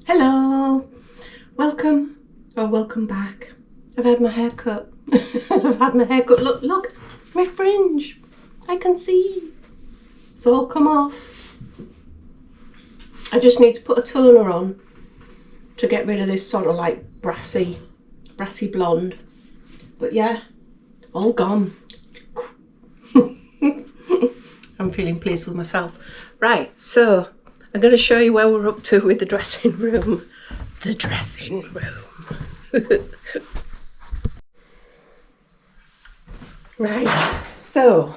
Hello, welcome back. I've had my hair cut. Look, my fringe. I can see. It's all come off. I just need to put a toner on to get rid of this sort of like brassy blonde. But yeah, all gone. I'm feeling pleased with myself. Right, so I'm going to show you where we're up to with the dressing room. The dressing room. Right, so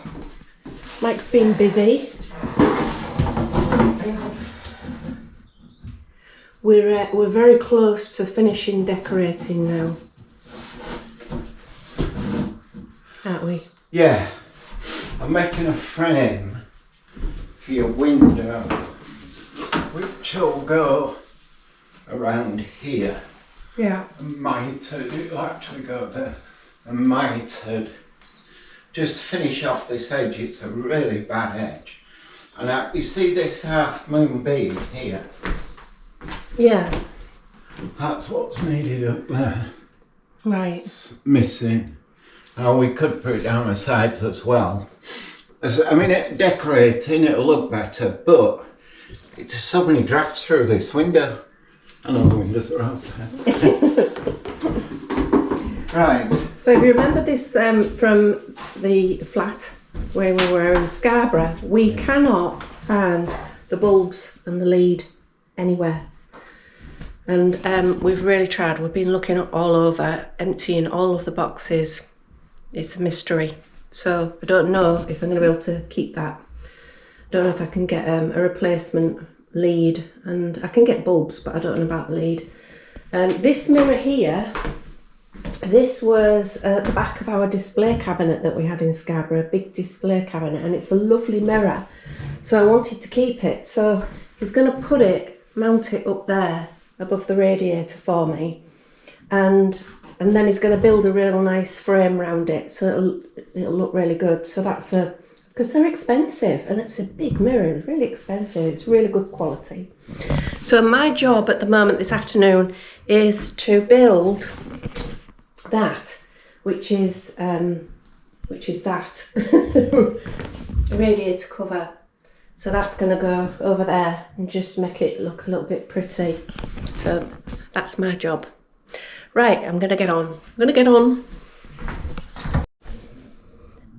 Mike's been busy. We're very close to finishing decorating now, aren't we? Yeah, I'm making a frame for your window, which will go around here. Yeah. It'll actually go there. And mitered. Just finish off this edge, it's a really bad edge. And you see this half moon beam here? Yeah. That's what's needed up there. Right. It's missing. Now we could put it down the sides as well. Decorating, it'll look better, but it's so many drafts through this window. I know the windows are open. Right. So if you remember this from the flat where we were in Scarborough, we cannot find the bulbs and the lead anywhere. And we've really tried. We've been looking all over, emptying all of the boxes. It's a mystery. So I don't know if I'm going to be able to keep that. I don't know if I can get a replacement lead, and I can get bulbs, but I don't know about the lead. This mirror here, this was at the back of our display cabinet that we had in Scarborough, a big display cabinet, and it's a lovely mirror. So I wanted to keep it. So he's going to mount it up there above the radiator for me, and then he's going to build a real nice frame around it, so it'll look really good. So that's because they're expensive, and it's a big mirror. It's really expensive. It's really good quality. So my job at the moment this afternoon is to build that, which is that the radiator cover. So that's going to go over there and just make it look a little bit pretty. So that's my job. Right, I'm going to get on.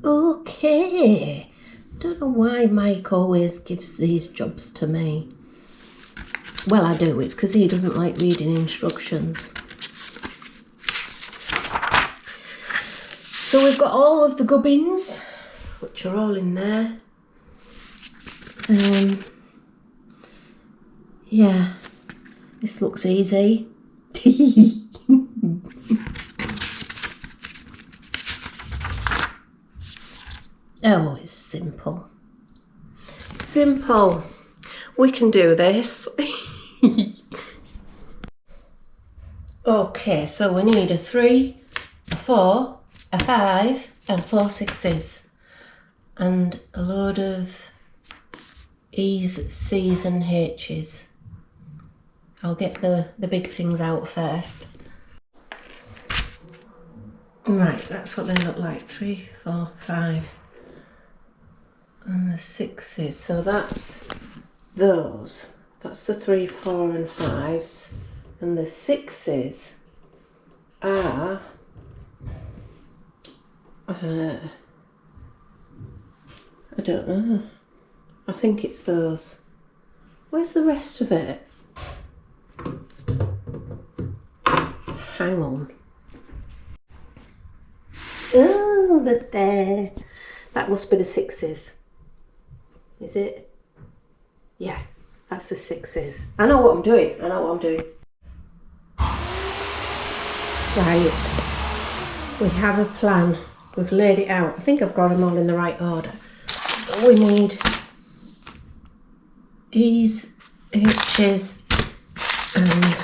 Okay. Don't know why Mike always gives these jobs to me. Well, I do. It's because he doesn't like reading instructions. So we've got all of the gubbins, which are all in there. Yeah, this looks easy. Oh, it's simple. Simple. We can do this. Okay, so we need a 3, a 4, a 5 and 4 6s. And a load of E's, C's and H's. I'll get the big things out first. Right, that's what they look like. 3, 4, 5. And the 6s. So that's those. That's the 3, 4 and 5s. And the 6s are I don't know. I think it's those. Where's the rest of it? Hang on. Oh, they're there. That must be the 6s. Is it? Yeah, that's the 6s. I know what I'm doing. Right. We have a plan. We've laid it out. I think I've got them all in the right order. So we need E's, H's and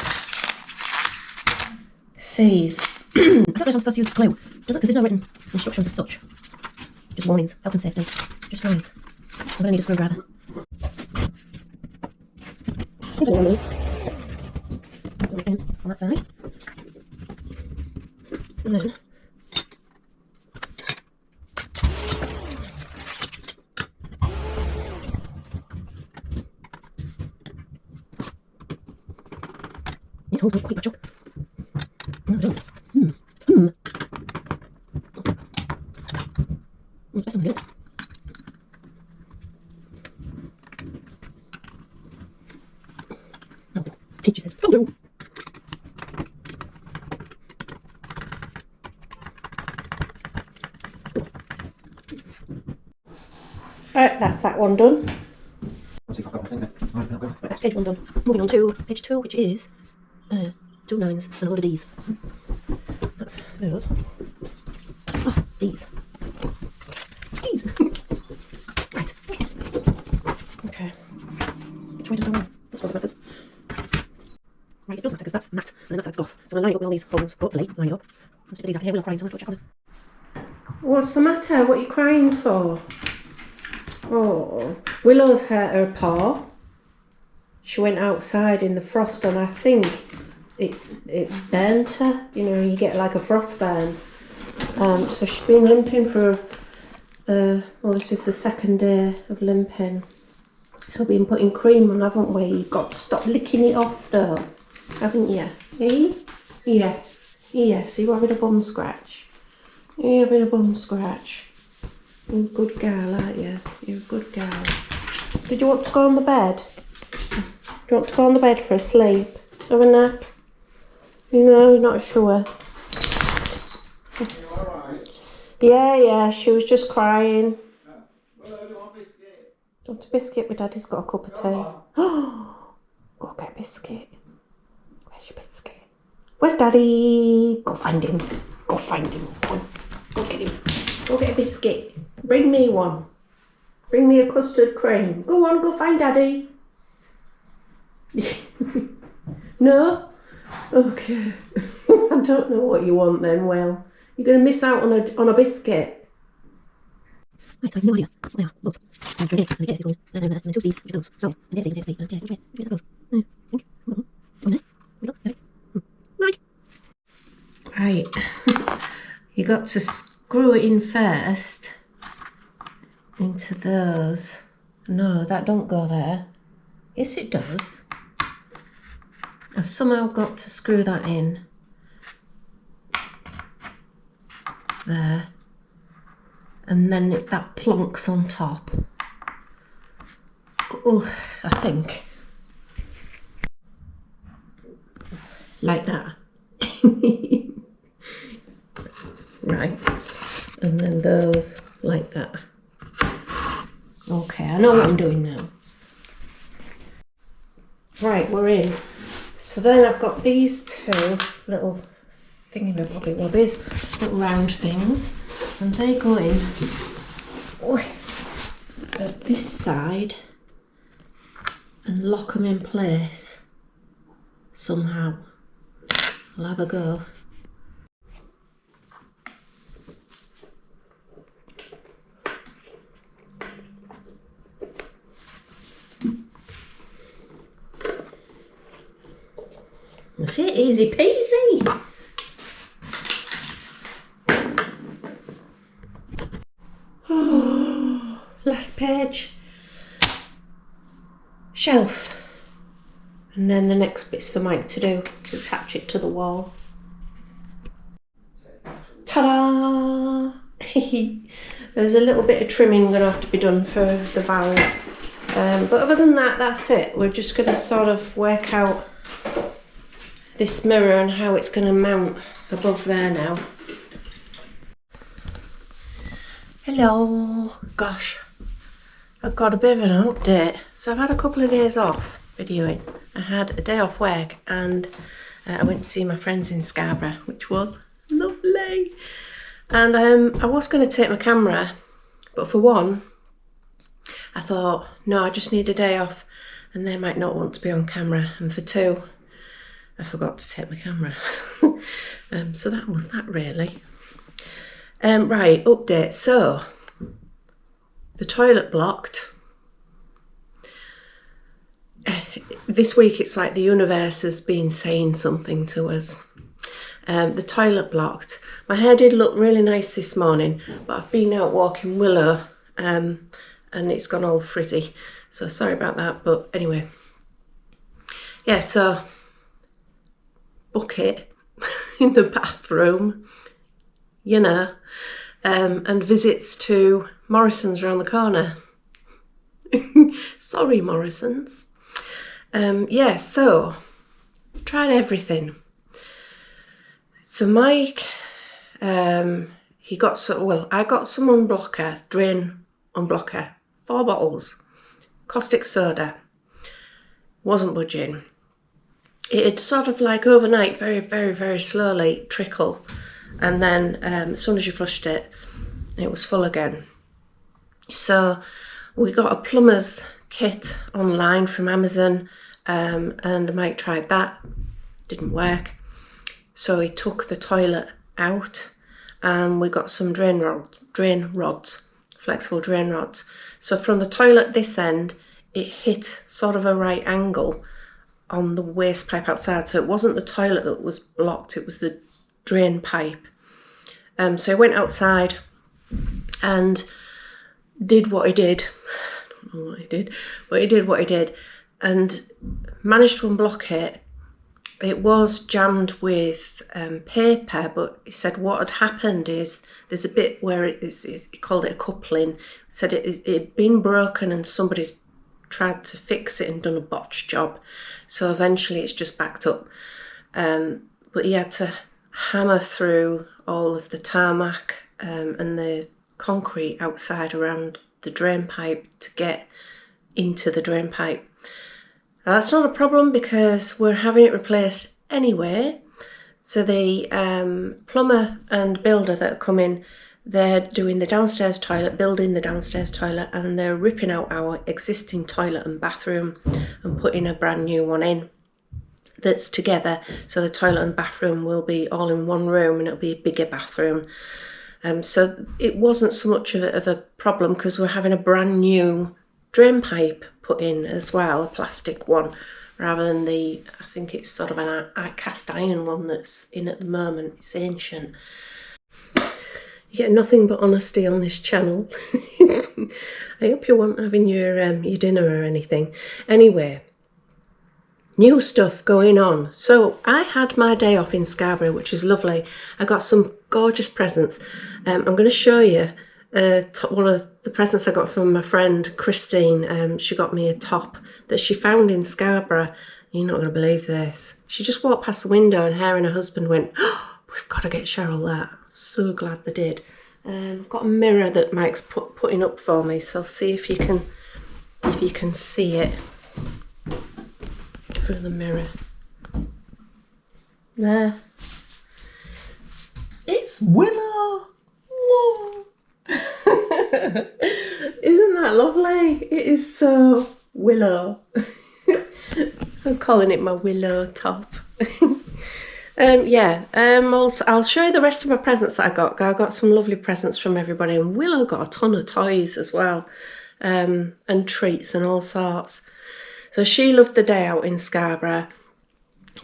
C's. I thought I was supposed to use a clue. Doesn't, because there's no written instructions as such. Just warnings, health and safety. Just warnings. I'm going to need a screwdriver. on that side. And then these holes don't quite match up. No, they don't. It's best I'm gonna do it. Oh, teacher says, hello. Right, that's that one done. Let's see if I've got my thing there. Right, now go. Right, that's page one done. Moving on to page 2, which is 2 9s and a load of D's. That's those. Oh, D's. D's. Right. Okay. Which way does that go? That's what matters. Right, it doesn't matter because that's matte and then that side's gloss. So I'm going to line it up with all these holes, hopefully line it up. Let's do these out here. Willow crying, so I'm going to check on it. What's the matter? What are you crying for? Oh, Willow's hurt her paw. She went outside in the frost and I think it burnt her. You know, you get like a frost burn. So she's been limping for, well, this is the second day of limping. So we've been putting cream on, haven't we? You've got to stop licking it off though, haven't you? Eh? Yes. Yes, are you having a bum scratch? Are you having a bum scratch? You're a good girl, aren't you? You're a good girl. Did you want to go on the bed? Do you want to go on the bed for a sleep? Have a nap? No, you're not sure. You alright? Yeah, she was just crying. Well, I want biscuit. Do you want a biscuit? My daddy's got a cup of tea. Oh, go get a biscuit. Where's your biscuit? Where's daddy? Go find him. Go find him. Go on. Go get him. Go get a biscuit. Bring me one. Bring me a custard cream. Go on, go find daddy. No? Okay. I don't know what you want then, Will. You're going to miss out on a biscuit. Right, I have no idea. What they are. Look. I'm trying to get it. And 2 C's, which are those. So, I didn't see. Okay, which way does it go? Think. Go on there. Look, okay. Right. You got to screw it in first into those. No, that don't go there. Yes, it does. I've somehow got to screw that in there, and then that plonks on top. Oh, I think like that. Right, and then those like that. Okay, I know what I'm doing now. Right, we're in. So then I've got these 2 little thingy-bobby-wobbies, little round things, and they go in at this side and lock them in place somehow. I'll have a go. That's it, easy peasy. Oh, last page. Shelf. And then the next bit's for Mike to do, to attach it to the wall. Ta-da! There's a little bit of trimming going to have to be done for the valves. But other than that, that's it. We're just going to sort of work out this mirror and how it's going to mount above there now. Hello. Gosh, I've got a bit of an update. So I've had a couple of days off videoing. I had a day off work and I went to see my friends in Scarborough, which was lovely. And I was going to take my camera, but for one, I thought, no, I just need a day off and they might not want to be on camera. And for 2, I forgot to take my camera. So that was that really. Right, update. So, the toilet blocked. this week it's like the universe has been saying something to us. The toilet blocked. My hair did look really nice this morning, but I've been out walking Willow and it's gone all frizzy. So sorry about that, but anyway. Yeah, so bucket in the bathroom, you know, and visits to Morrison's around the corner. Sorry, Morrison's. Yeah, so tried everything. So Mike, he got I got some unblocker, drain unblocker, 4 bottles, caustic soda, wasn't budging. It had sort of like overnight, very, very, very slowly trickle, and then as soon as you flushed it, it was full again. So we got a plumber's kit online from Amazon, and Mike tried that, didn't work. So he took the toilet out and we got some drain rods, flexible drain rods. So from the toilet this end, it hit sort of a right angle on the waste pipe outside. So it wasn't the toilet that was blocked, it was the drain pipe. So he went outside and did what he did. I don't know what he did, but he did what he did and managed to unblock it. It was jammed with paper, but he said what had happened is there's a bit where he called it a coupling. He said it had been broken and somebody's tried to fix it and done a botched job. So eventually it's just backed up. But he had to hammer through all of the tarmac and the concrete outside around the drain pipe to get into the drain pipe. Now, that's not a problem because we're having it replaced anyway. So the plumber and builder that are coming, they're doing the downstairs toilet, building the downstairs toilet, and they're ripping out our existing toilet and bathroom and putting a brand new one in that's together. So the toilet and bathroom will be all in one room and it'll be a bigger bathroom. So it wasn't so much of a problem because we're having a brand new drain pipe put in as well, a plastic one, rather than I think it's sort of a cast iron one that's in at the moment. It's ancient. You get nothing but honesty on this channel. I hope you weren't having your dinner or anything. Anyway, new stuff going on. So I had my day off in Scarborough, which is lovely. I got some gorgeous presents. I'm going to show you one of the presents I got from my friend Christine. She got me a top that she found in Scarborough. You're not going to believe this. She just walked past the window and her and her husband went, "Oh, we've got to get Cheryl that." So glad they did. I've got a mirror that Mike's putting up for me, so I'll see if you can see it through the mirror. There. It's Willow. Whoa. Isn't that lovely? It is so Willow. So I'm calling it my Willow top. I'll show you the rest of my presents that I got. I got some lovely presents from everybody, and Willow got a ton of toys as well, and treats and all sorts. So she loved the day out in Scarborough.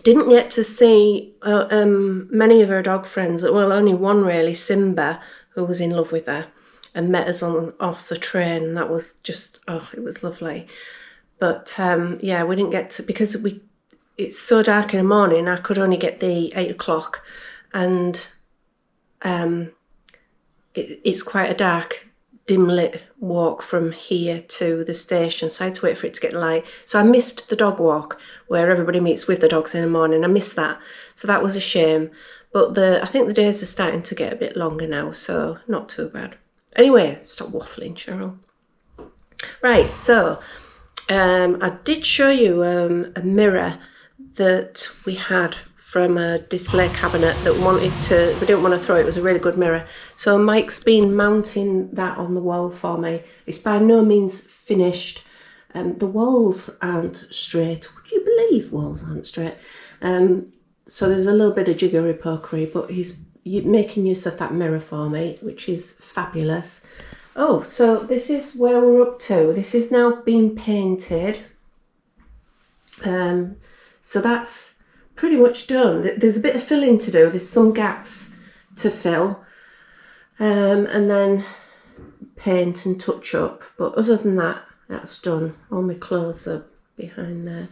Didn't get to see many of her dog friends. Well, only one really, Simba, who was in love with her and met us off the train. And that was just, it was lovely. But we didn't get to, because it's so dark in the morning, I could only get the 8 o'clock, and it's quite a dark, dim lit walk from here to the station, so I had to wait for it to get light. So I missed the dog walk where everybody meets with the dogs in the morning. I missed that, so that was a shame. But I think the days are starting to get a bit longer now, so not too bad. Anyway, stop waffling, Cheryl. Right, so I did show you a mirror that we had from a display cabinet that we didn't want to throw it. It was a really good mirror. So Mike's been mounting that on the wall for me. It's by no means finished. The walls aren't straight. Would you believe walls aren't straight? So there's a little bit of jiggery pokery, but he's making use of that mirror for me, which is fabulous. Oh, so this is where we're up to. This is now being painted. So that's pretty much done. There's a bit of filling to do. There's some gaps to fill, and then paint and touch up. But other than that, that's done. All my clothes are behind there.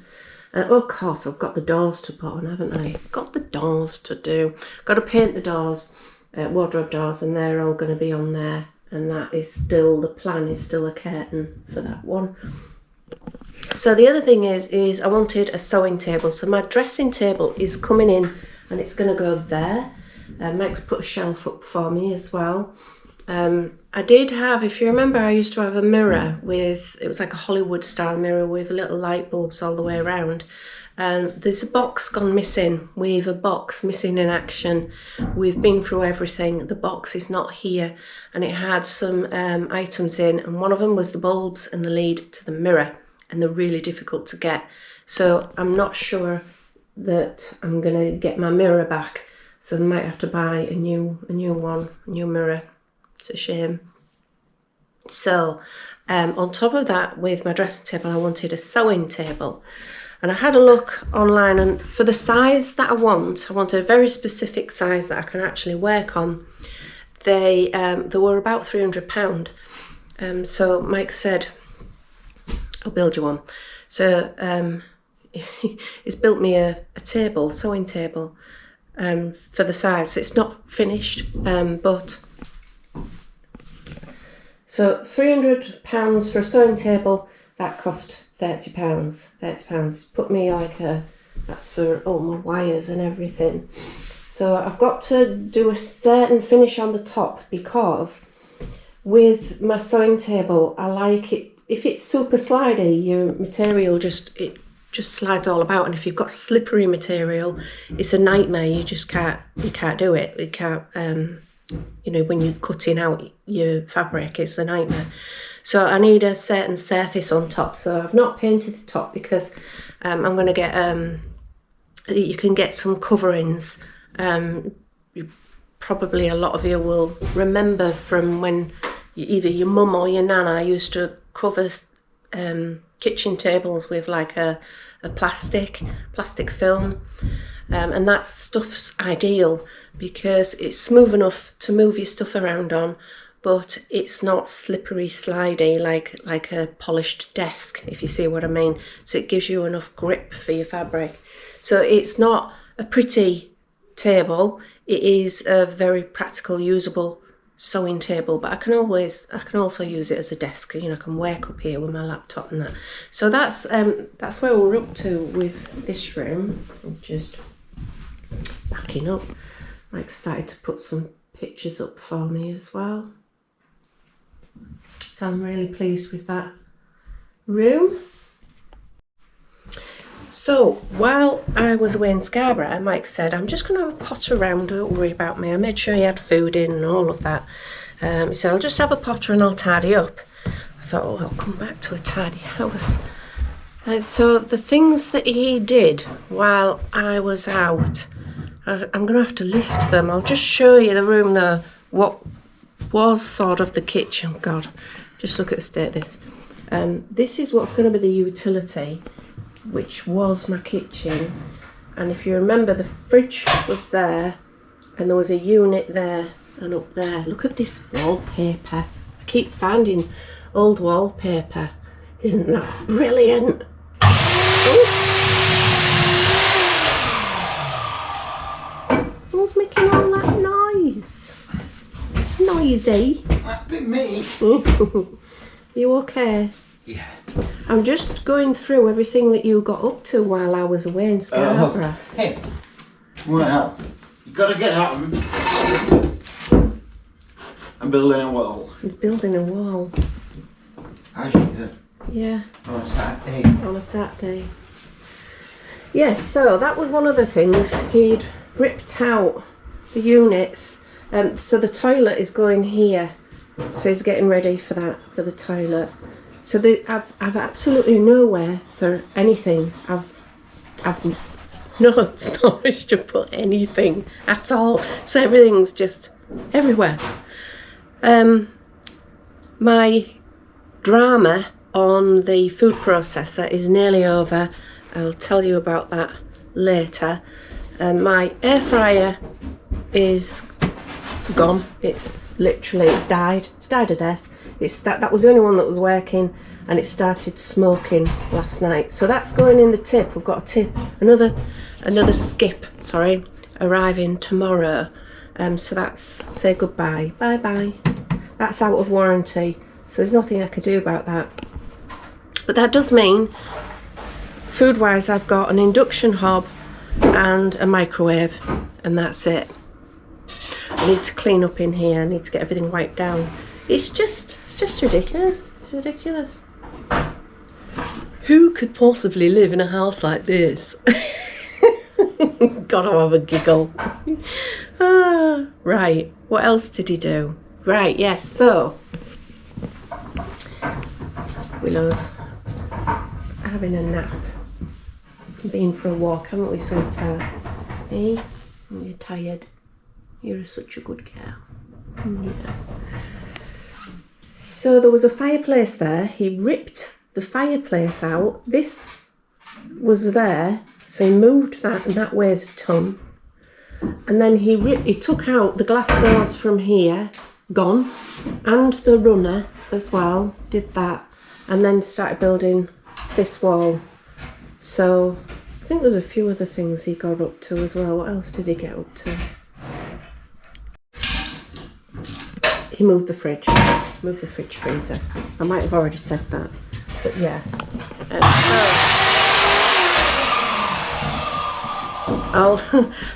Of course, I've got the doors to put on, haven't I? Got the doors to do. Got to paint the doors, wardrobe doors, and they're all going to be on there. And that is still, the plan is still a curtain for that one. So the other thing is I wanted a sewing table. So my dressing table is coming in and it's going to go there. Meg's put a shelf up for me as well. I did have, if you remember, I used to have a mirror with, it was like a Hollywood style mirror with little light bulbs all the way around. There's a box gone missing. We've a box missing in action. We've been through everything. The box is not here, and it had some items in, and one of them was the bulbs and the lead to the mirror, and they're really difficult to get. So I'm not sure that I'm gonna get my mirror back. So I might have to buy a new mirror. It's a shame. So on top of that, with my dressing table, I wanted a sewing table. And I had a look online, and for the size that I want a very specific size that I can actually work on. They were about £300. So Mike said, I'll build you one. So he's built me a table, sewing table, for the size. It's not finished, but so £300 for a sewing table. That cost £30. £30 put me like that's for all my wires and everything. So I've got to do a certain finish on the top, because with my sewing table, I like it if it's super slidey. Your material just slides all about, and if you've got slippery material, it's a nightmare. You can't do it. You can't when you're cutting out your fabric, it's a nightmare. So I need a certain surface on top. So I've not painted the top because I'm going to get, you can get some coverings. Probably a lot of you will remember from when either your mum or your nana used to cover kitchen tables with like a plastic film. And that stuff's ideal because it's smooth enough to move your stuff around on, but it's not slippery, slidey like a polished desk, if you see what I mean. So it gives you enough grip for your fabric. So it's not a pretty table. It is a very practical, usable sewing table, but I can also use it as a desk. I can work up here with my laptop and that. So that's where we're up to with this room. I'm just backing up. Mike started to put some pictures up for me as well. So I'm really pleased with that room. So while I was away in Scarborough, Mike said, I'm just going to have a potter around, don't worry about me. I made sure he had food in and all of that. He said, I'll just have a potter and I'll tidy up. I thought, I'll come back to a tidy house. So the things that he did while I was out, I'm going to have to list them. I'll just show you the room though, what was sort of the kitchen. God, just look at the state of this. This is what's going to be the utility, which was my kitchen. And if you remember, the fridge was there and there was a unit there and up there. Look at this wallpaper. I keep finding old wallpaper. Isn't that brilliant? Who's making all that noise? Noisy. That'd be me. You okay? Yeah. I'm just going through everything that you got up to while I was away in Scarborough. Hey. Well, you got to get out and building a wall. He's building a wall. As you do. Yeah. On a Saturday. On a Saturday. Yes, so that was one of the things. He'd ripped out the units. So the toilet is going here. So he's getting ready for that, for the toilet. So I've absolutely nowhere for anything. I've no storage to put anything at all. So everything's just everywhere. My drama on the food processor is nearly over. I'll tell you about that later. My air fryer is gone. It's died. It's died a death. That was the only one that was working, and it started smoking last night. So that's going in the tip. We've got a tip, another skip, sorry, arriving tomorrow. So that's, say goodbye, bye bye. That's out of warranty, so there's nothing I could do about that. But that does mean, food wise, I've got an induction hob and a microwave, and that's it. I need to clean up in here. I need to get everything wiped down. It's just ridiculous. It's ridiculous. Who could possibly live in a house like this? Gotta have a giggle. Right, what else did he do? Right, yes, so Willow's having a nap. Been for a walk, haven't we, sweetheart? Hey, you're tired. You're such a good girl. Yeah. So there was a fireplace there. He ripped the fireplace out. This was there, so he moved that, and that weighs a ton. And then he took out the glass doors from here, gone, and the runner as well, did that, and then started building this wall. So I think there's a few other things he got up to as well. What else did he get up to? He moved the fridge freezer. I might have already said that, but yeah.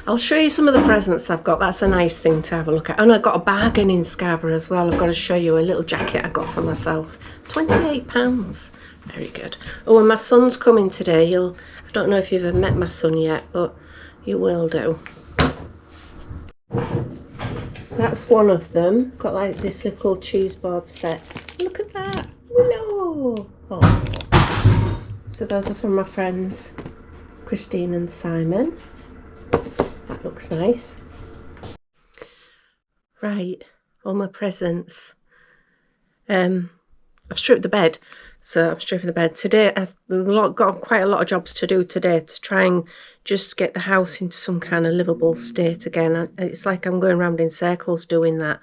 I'll show you some of the presents I've got. That's a nice thing to have a look at. And I got a bargain in Scarborough as well. I've got to show you a little jacket I got for myself. £28. Very good. Oh, and my son's coming today. I don't know if you've ever met my son yet, but you will do. So that's one of them. Got like this little cheese board set. Look at that. Willow. Oh. So those are from my friends Christine and Simon. That looks nice. Right, all my presents. I've stripped the bed, so I'm stripping the bed. Today I've got quite a lot of jobs to do today to try and just get the house into some kind of livable state again. It's like I'm going round in circles doing that.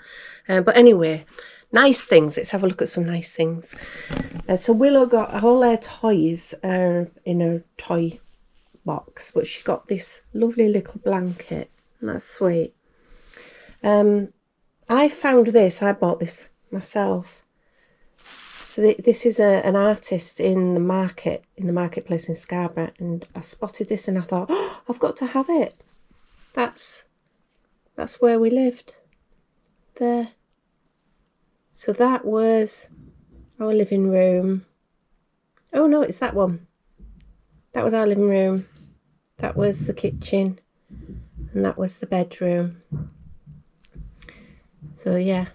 But anyway, nice things. Let's have a look at some nice things. So Willow got all her toys in her toy box, but she got this lovely little blanket, and that's sweet. I found this. I bought this myself. So this is an artist in the marketplace in Scarborough, and I spotted this and I thought, oh, I've got to have it. That's where we lived. There. So that was our living room. Oh no, it's that one. That was our living room. That was the kitchen, and that was the bedroom. So yeah,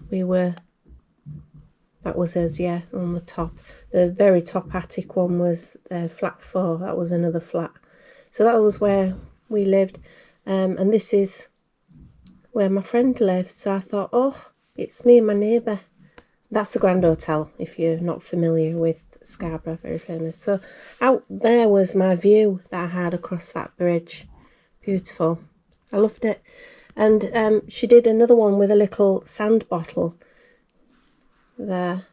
that was us, yeah, on the top. The very top attic one was flat 4. That was another flat. So that was where we lived. And this is where my friend lived. So I thought, oh, it's me and my neighbour. That's the Grand Hotel, if you're not familiar with Scarborough, very famous. So out there was my view that I had across that bridge. Beautiful. I loved it. And she did another one with a little sand bottle there.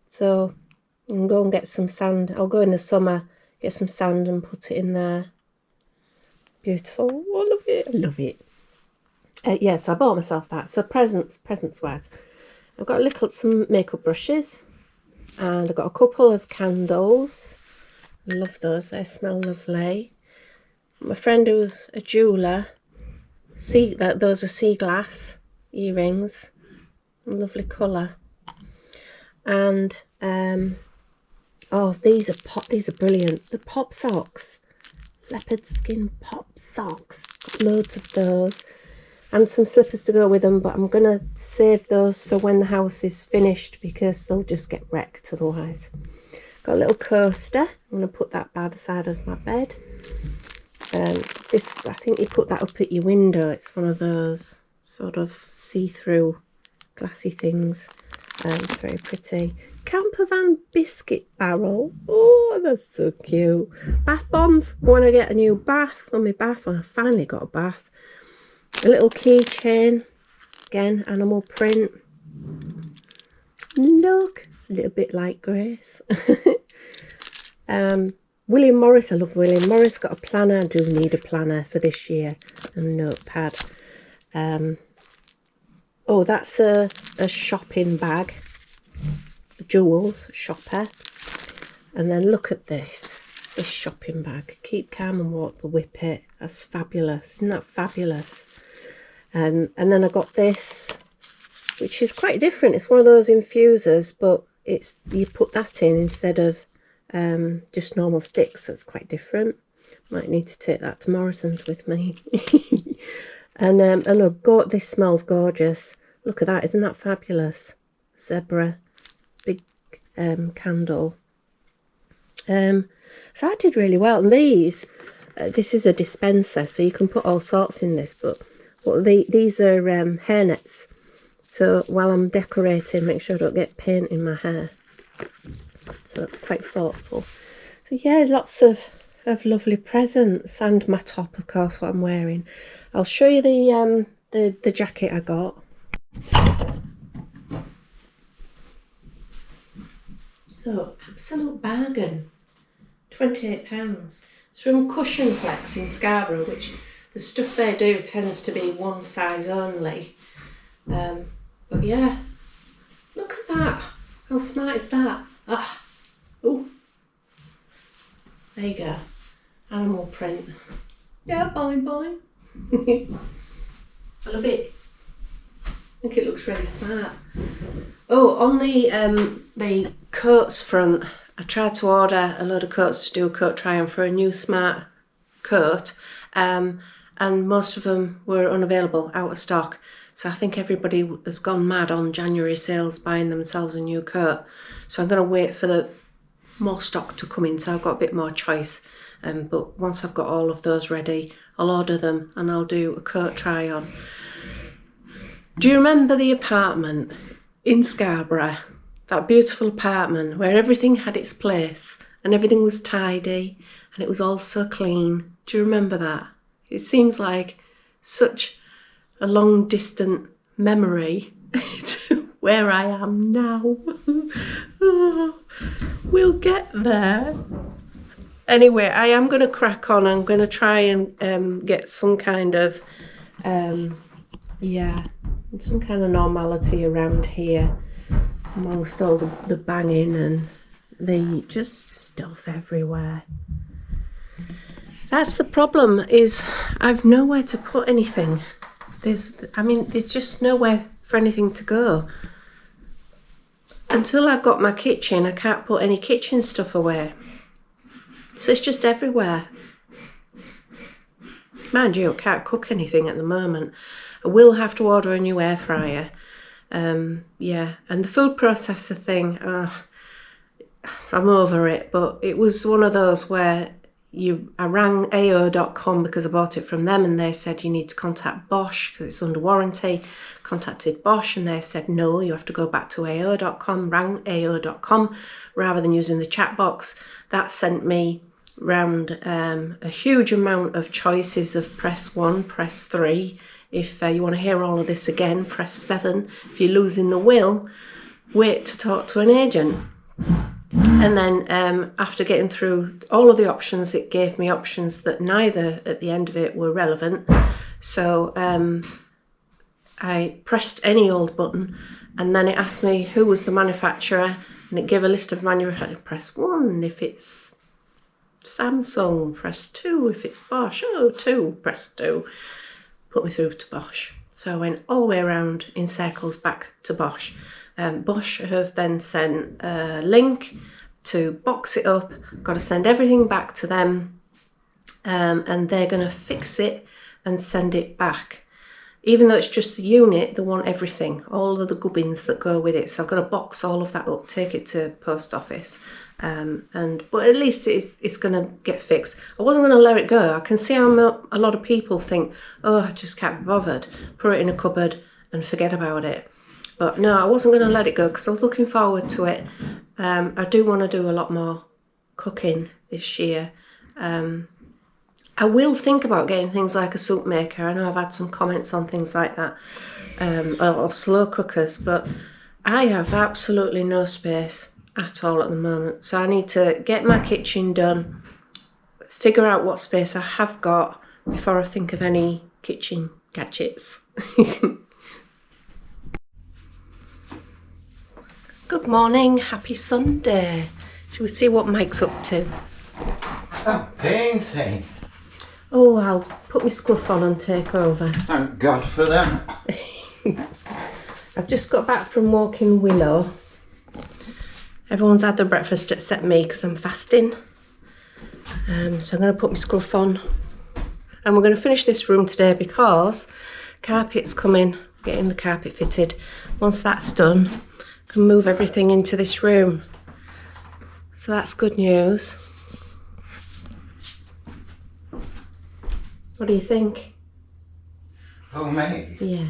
So I can go and get some sand. I'll go in the summer, get some sand and put it in there. Beautiful. Oh, I love it. I love it. Yes, I bought myself that. So presents wise. I've got some makeup brushes, and I've got a couple of candles. I love those. They smell lovely. My friend who's a jeweller, those are sea glass earrings. Lovely colour. And oh, these are brilliant. The pop socks, leopard skin pop socks. Got loads of those, and some slippers to go with them. But I'm gonna save those for when the house is finished because they'll just get wrecked otherwise. Got a little coaster. I'm gonna put that by the side of my bed. I think you put that up at your window. It's one of those sort of see-through glassy things. Very pretty. Camper van biscuit barrel. Oh, That's so cute. Bath bombs. When I get a new bath on my bath, and I finally got a bath. A little keychain. Again, animal print. Look, it's a little bit like Grace. William Morris. I love William Morris. Got a planner. I do need a planner for this year. A notepad. Oh, that's a shopping bag. Jewels shopper. And then look at this shopping bag. Keep calm and walk the whippet. That's fabulous. Isn't that fabulous? And then I got this, which is quite different. It's one of those infusers, but it's, you put that in instead of just normal sticks. So it's quite different. Might need to take that to Morrison's with me. and I've got, this smells gorgeous. Look at that. Isn't that fabulous? Zebra, big candle. So I did really well. And these, this is a dispenser, so you can put all sorts in this. But these are hair nets. So while I'm decorating, make sure I don't get paint in my hair. So that's quite thoughtful. So yeah, lots of lovely presents, and my top, of course, what I'm wearing. I'll show you the jacket I got. So absolute bargain. £28. It's from Cushion Flex in Scarborough, which the stuff they do tends to be one size only. But yeah, look at that. How smart is that? Ah, oh, there you go. Animal print. Yeah, boing. I love it. I think it looks really smart. Oh, on the coats front, I tried to order a load of coats to do a coat try-on for a new smart coat, and most of them were unavailable, out of stock. So I think everybody has gone mad on January sales buying themselves a new coat. So I'm going to wait for the more stock to come in, so I've got a bit more choice. But once I've got all of those ready, I'll order them and I'll do a coat try-on. Do you remember the apartment in Scarborough? That beautiful apartment where everything had its place and everything was tidy and it was all so clean. Do you remember that? It seems like such a long distant memory to where I am now. Oh, we'll get there. Anyway, I am going to crack on. I'm going to try and get some kind of, some kind of normality around here amongst all the banging and the just stuff everywhere. That's the problem, is I've nowhere to put anything. There's just nowhere for anything to go. Until I've got my kitchen, I can't put any kitchen stuff away. So it's just everywhere. Mind you, I can't cook anything at the moment. I will have to order a new air fryer. And the food processor thing, I'm over it, but it was one of those where I rang AO.com because I bought it from them, and they said you need to contact Bosch because it's under warranty. Contacted Bosch and they said no, you have to go back to AO.com. Rang AO.com rather than using the chat box. That sent me round a huge amount of choices of press 1, press 3. If you want to hear all of this again, press 7. If you're losing the will, wait to talk to an agent. And then after getting through all of the options, it gave me options that neither at the end of it were relevant. So I pressed any old button, and then it asked me who was the manufacturer, and it gave a list of manufacturers. Press 1 if it's Samsung, press 2 if it's Bosch. Oh, 2, press 2. Put me through to Bosch. So I went all the way around in circles back to Bosch. Bosch have then sent a link to box it up. Got to send everything back to them, and they're going to fix it and send it back. Even though it's just the unit, they want everything, all of the gubbins that go with it. So I've got to box all of that up, take it to post office. But at least it's going to get fixed. I wasn't going to let it go. I can see how a lot of people think, oh, I just can't be bothered. Put it in a cupboard and forget about it. But no, I wasn't going to let it go because I was looking forward to it. I do want to do a lot more cooking this year. I will think about getting things like a soup maker. I know I've had some comments on things like that, or slow cookers, but I have absolutely no space at all at the moment. So I need to get my kitchen done, figure out what space I have got before I think of any kitchen gadgets. Good morning, happy Sunday. Shall we see what Mike's up to? I'm painting. Oh, I'll put my scruff on and take over. Thank God for that. I've just got back from walking Willow. Everyone's had their breakfast except me because I'm fasting. So I'm going to put my scruff on. And we're going to finish this room today because carpet's coming, getting the carpet fitted. Once that's done, I can move everything into this room. So that's good news. What do you think? Oh, me? Yeah.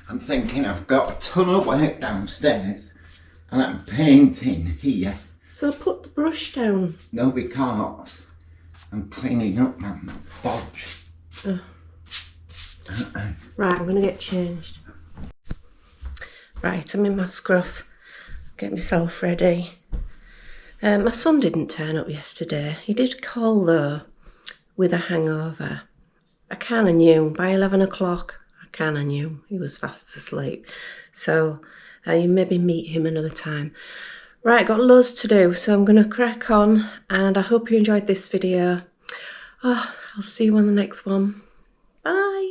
I'm thinking I've got a ton of work downstairs and I'm painting here. So put the brush down. No, because I'm cleaning up my bodge. Oh. Right, I'm going to get changed. Right, I'm in my scruff. Get myself ready. My son didn't turn up yesterday. He did call though with a hangover. I kind of knew by 11 o'clock. I kind of knew he was fast asleep. So you maybe meet him another time. Right, got loads to do, so I'm going to crack on. And I hope you enjoyed this video. Oh, I'll see you on the next one. Bye.